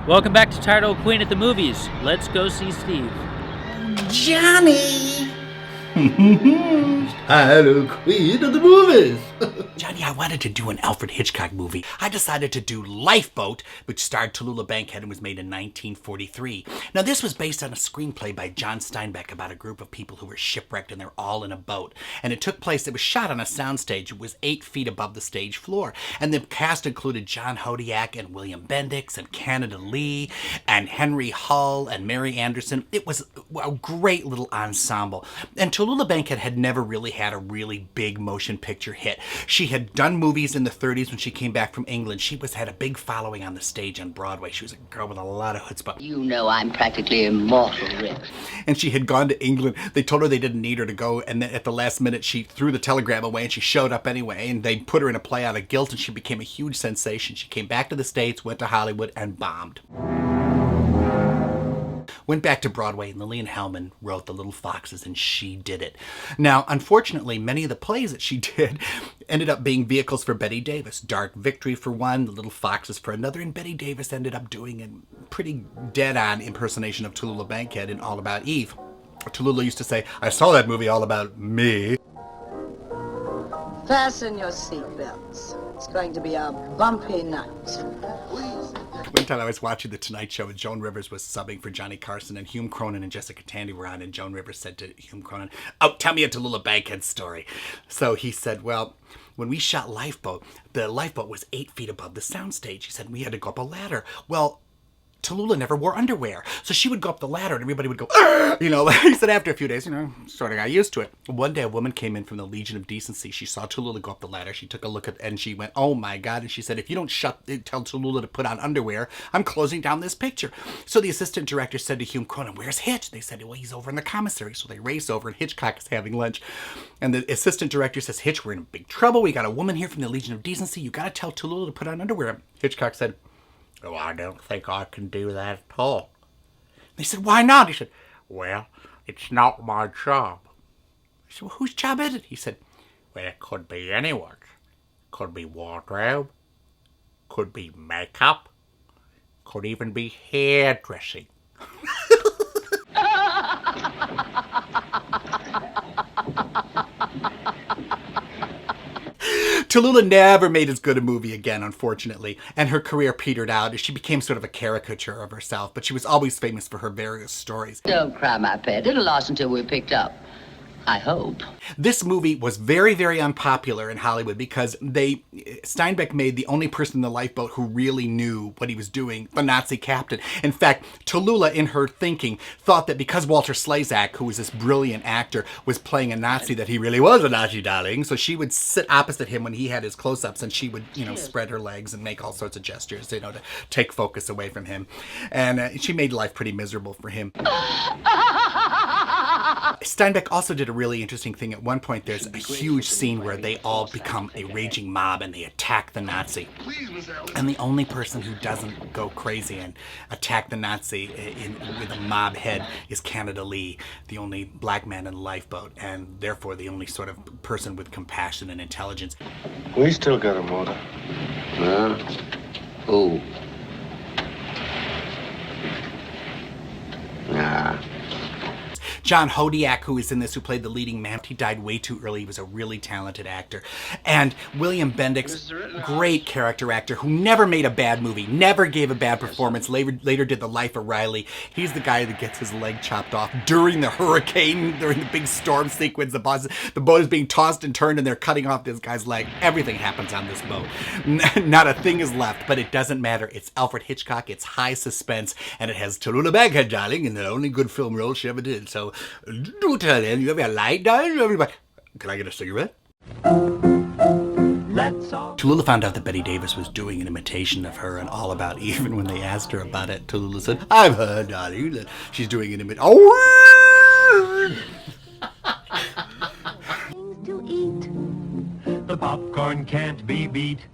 Welcome back to Tired Old Queen at the Movies. Let's go see Steve. Johnny! Tired Old Queen at the Movies. Johnny, I wanted to do an Alfred Hitchcock movie. I decided to do Lifeboat, which starred Tallulah Bankhead and was made in 1943. Now, this was based on a screenplay by John Steinbeck about a group of people who were shipwrecked and they're all in a boat. And it was shot on a soundstage. It was 8 feet above the stage floor. And the cast included John Hodiak and William Bendix and Canada Lee and Henry Hull and Mary Anderson. It was a great little ensemble. And Tallulah Bankhead had never really had a really big motion picture hit. She had done movies in the 30s when she came back from England. She had a big following on the stage on Broadway. She was a girl with a lot of chutzpah. You know I'm practically immortal, Rick. And she had gone to England. They told her they didn't need her to go, and then at the last minute she threw the telegram away and she showed up anyway, and they put her in a play out of guilt and she became a huge sensation. She came back to the States, went to Hollywood, and bombed. Went back to Broadway, and Lillian Hellman wrote The Little Foxes, and she did it. Now, unfortunately, many of the plays that she did ended up being vehicles for Bette Davis. Dark Victory for one, The Little Foxes for another, and Bette Davis ended up doing a pretty dead-on impersonation of Tallulah Bankhead in All About Eve. Tallulah used to say, "I saw that movie all about me." Fasten your seatbelts. It's going to be a bumpy night. One time I was watching The Tonight Show and Joan Rivers was subbing for Johnny Carson, and Hume Cronyn and Jessica Tandy were on, and Joan Rivers said to Hume Cronyn, "Oh, tell me a Tallulah Bankhead story." So he said, "Well, when we shot Lifeboat, the lifeboat was 8 feet above the soundstage." He said, "We had to go up a ladder." Well, Tallulah never wore underwear. So she would go up the ladder and everybody would go, "Argh!" He said after a few days, sort of got used to it. One day a woman came in from the Legion of Decency. She saw Tallulah go up the ladder. She took a look at it and she went, "Oh my God." And she said, "If you don't tell Tallulah to put on underwear, I'm closing down this picture." So the assistant director said to Hume Cronyn, "Where's Hitch?" They said, "Well, he's over in the commissary." So they race over and Hitchcock is having lunch. And the assistant director says, "Hitch, we're in big trouble. We got a woman here from the Legion of Decency. You got to tell Tallulah to put on underwear." Hitchcock said, "Oh, I don't think I can do that at all." They said, "Why not?" He said, "Well, it's not my job." I said, "Well, whose job is it?" He said, "Well, it could be anyone's. Could be wardrobe, could be makeup, could even be hairdressing." Tallulah never made as good a movie again, unfortunately, and her career petered out as she became sort of a caricature of herself, but she was always famous for her various stories. Don't cry, my pet. It'll last until we're picked up. I hope. This movie was very, very unpopular in Hollywood because Steinbeck made the only person in the lifeboat who really knew what he was doing the Nazi captain. In fact, Tallulah, in her thinking, thought that because Walter Slezak, who was this brilliant actor, was playing a Nazi, that he really was a Nazi, darling. So she would sit opposite him when he had his close-ups, and she would, spread her legs and make all sorts of gestures, to take focus away from him. And she made life pretty miserable for him. Steinbeck also did a really interesting thing. At one point, there's a huge scene where they all become a raging mob and they attack the Nazi. And the only person who doesn't go crazy and attack the Nazi with a mob head is Canada Lee, the only black man in the lifeboat, and therefore the only sort of person with compassion and intelligence. We still got a motor. Huh? Who? Nah. John Hodiak, who is in this, who played the leading man, he died way too early. He was a really talented actor. And William Bendix, great character actor, who never made a bad movie, never gave a bad performance, later did The Life of Riley. He's the guy that gets his leg chopped off during the hurricane, during the big storm sequence. The boat is being tossed and turned, and they're cutting off this guy's leg. Everything happens on this boat. Not a thing is left, but it doesn't matter. It's Alfred Hitchcock, it's high suspense, and it has Tallulah Bankhead, darling, in the only good film role she ever did. So do tell him, you have a light, darling? Everybody, can I get a cigarette? Tallulah found out that Bette Davis was doing an imitation of her in All About Eve, and when they asked her about it, Tallulah said, "I've heard, darling, that she's doing an imitation." Oh! Things to eat. The popcorn can't be beat.